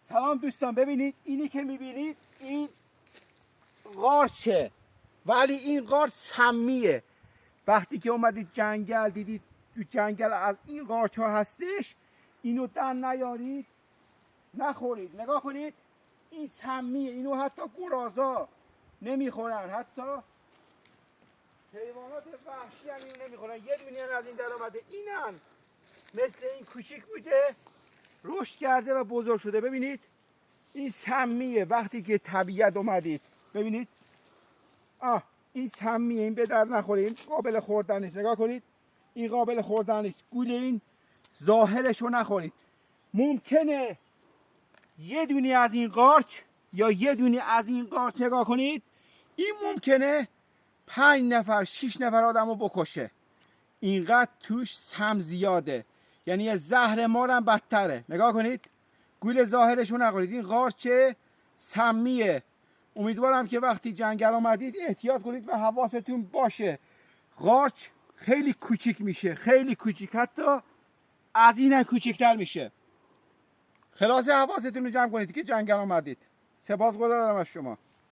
سلام دوستان، ببینید اینی که میبینید این قارچه، ولی این قارچ سمیه. وقتی که اومدید جنگل دیدید تو جنگل از این قارچ ها هستش، اینو در نیارید نخورید. نگاه کنید این سمیه، اینو حتی گرازا نمیخورن، حتی حیوانات وحشی هم اینو نمیخورن. یه دونه از این در اومده، اینن مثل این کوچیک بوده رشد کرده و بزرگ شده. ببینید این سمیه. وقتی که طبیعت اومدید ببینید این سمیه، این به در نخوره، این قابل خوردن نیست. نگاه کنید این قابل خوردن نیست. گول این ظاهرش رو نخورید. ممکنه یه دونه از این قارچ یا یه دونه از این قارچ، نگاه کنید این ممکنه 5 نفر 6 نفر آدم رو بکشه. اینقدر توش سم زیاده، یعنی زهر مار هم بدتره. نگاه کنید گول ظاهرش رو نخورید. این قارچ سمیه. امیدوارم که وقتی جنگل آمدید احتیاط کنید و حواستون باشه. قارچ خیلی کوچیک میشه، خیلی کوچیک، حتی از این هم کوچیکتر میشه. خلاصه حواستون رو جمع کنید که جنگل آمدید. سپاسگزارم از شما.